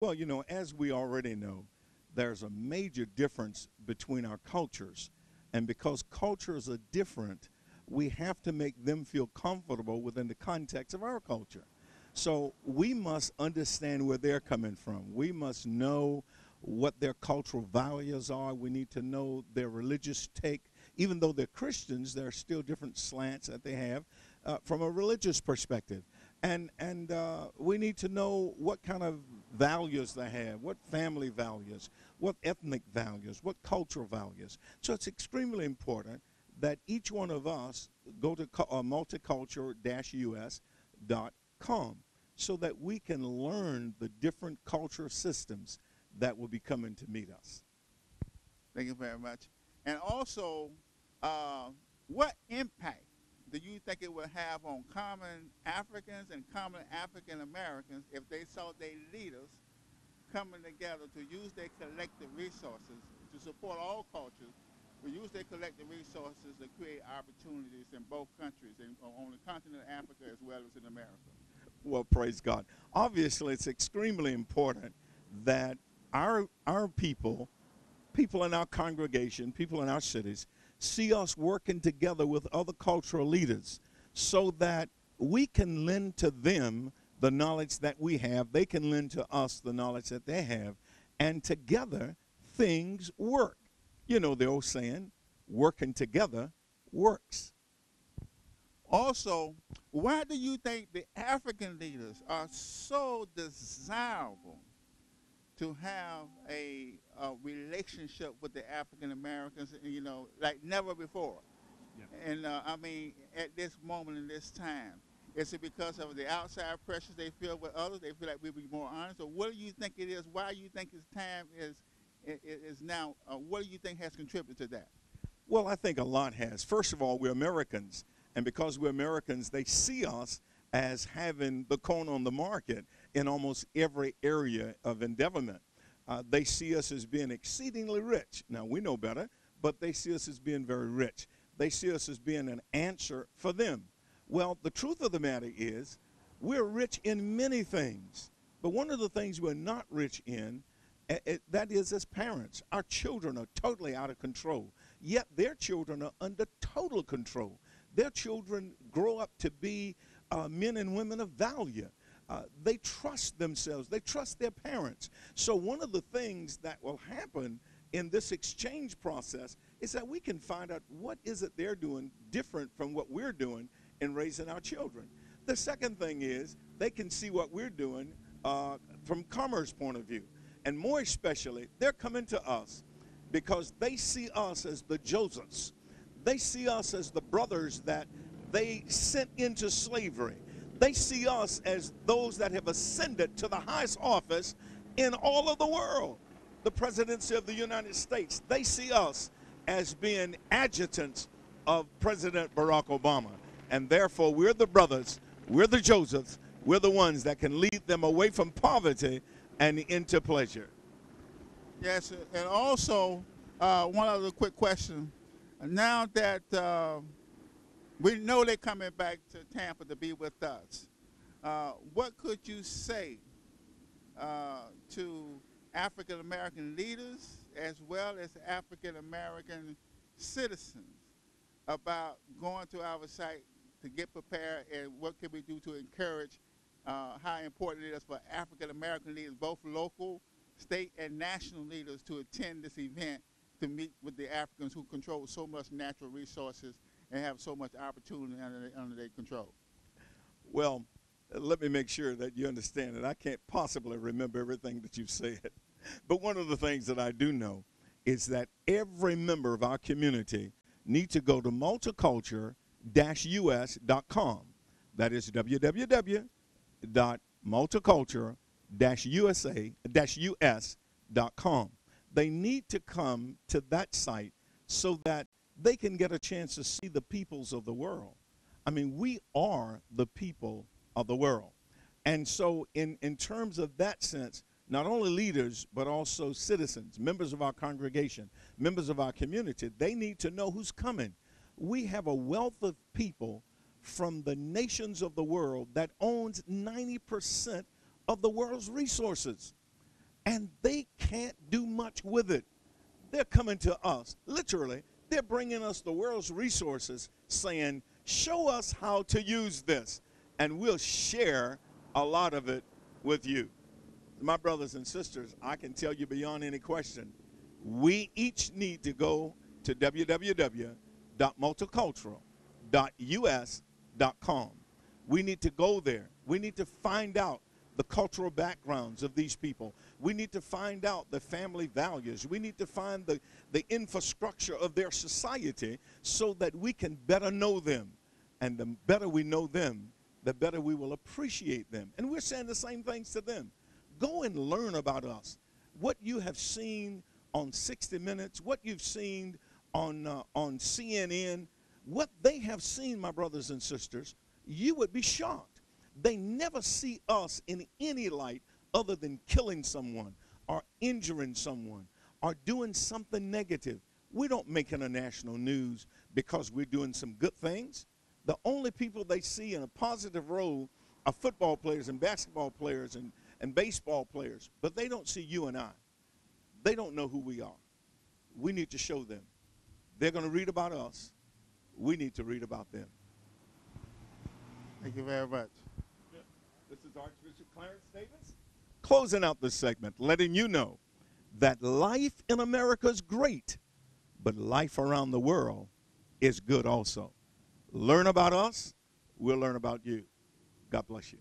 Well, as we already know, there's a major difference between our cultures. And because cultures are different, we have to make them feel comfortable within the context of our culture. So we must understand where they're coming from. We must know what their cultural values are. We need to know their religious take. Even though they're Christians, there are still different slants that they have from a religious perspective. And we need to know what kind of values they have, what family values, what ethnic values, what cultural values. So it's extremely important that each one of us go to multicultural-us.com so that we can learn the different cultural systems that will be coming to meet us. Thank you very much. And also, what impact do you think it would have on common Africans and common African Americans if they saw their leaders coming together to use their collective resources to support all cultures, to use their collective resources to create opportunities in both countries, and on the continent of Africa as well as in America? Well, praise God. Obviously, it's extremely important that our people in our congregation, people in our cities, see us working together with other cultural leaders so that we can lend to them the knowledge that we have. They can lend to us the knowledge that they have. And together, things work. You know the old saying, working together works. Also, why do you think the African leaders are so desirable to have a relationship with the African Americans, like never before? Yeah. And I mean, at this moment in this time, is it because of the outside pressures they feel with others? They feel like we'll be more honest, or what do you think it is? Why do you think this time is now? What do you think has contributed to that? Well, I think a lot has. First of all, we're Americans, and because we're Americans, they see us as having the corner on the market in almost every area of endeavorment. They see us as being exceedingly rich. Now, we know better, but they see us as being very rich. They see us as being an answer for them. Well, the truth of the matter is we're rich in many things, but one of the things we're not rich in, that is as parents. Our children are totally out of control, yet their children are under total control. Their children grow up to be men and women of value. They trust themselves. They trust their parents. So one of the things that will happen in this exchange process is that we can find out what is it they're doing different from what we're doing in raising our children. The second thing is they can see what we're doing from commerce point of view. And more especially, they're coming to us because they see us as the Josephs. They see us as the brothers that they sent into slavery. They see us as those that have ascended to the highest office in all of the world, the presidency of the United States. They see us as being adjutants of President Barack Obama. And therefore, we're the brothers, we're the Josephs, we're the ones that can lead them away from poverty and into pleasure. Yes, and also, one other quick question. Now that we know they're coming back to Tampa to be with us, what could you say to African American leaders as well as African American citizens about going to our site to get prepared, and what can we do to encourage how important it is for African American leaders, both local, state, and national leaders, to attend this event to meet with the Africans who control so much natural resources and have so much opportunity under their control? Well, let me make sure that you understand that I can't possibly remember everything that you've said. But one of the things that I do know is that every member of our community needs to go to multiculture-us.com. That is www.multiculture-us.com. They need to come to that site so that they can get a chance to see the peoples of the world. I mean, we are the people of the world. And so in terms of that sense, not only leaders, but also citizens, members of our congregation, members of our community, they need to know who's coming. We have a wealth of people from the nations of the world that owns 90% of the world's resources. and they can't do much with it. They're coming to us. Literally, they're bringing us the world's resources, saying, show us how to use this, and we'll share a lot of it with you. My brothers and sisters, I can tell you beyond any question, we each need to go to www.multicultural.us.com. We need to go there. We need to find out the cultural backgrounds of these people. We need to find out the family values. We need to find the infrastructure of their society so that we can better know them. And the better we know them, the better we will appreciate them. And we're saying the same things to them. Go and learn about us. What you have seen on 60 Minutes, what you've seen on CNN, what they have seen, my brothers and sisters, you would be shocked. They never see us in any light other than killing someone or injuring someone or doing something negative. We don't make international news because we're doing some good things. The only people they see in a positive role are football players and basketball players and baseball players, but they don't see you and I. They don't know who we are. We need to show them. They're going to read about us. We need to read about them. Thank you very much. This is Archbishop Clarence Davis, closing out this segment, letting you know that life in America is great, but life around the world is good also. Learn about us, we'll learn about you. God bless you.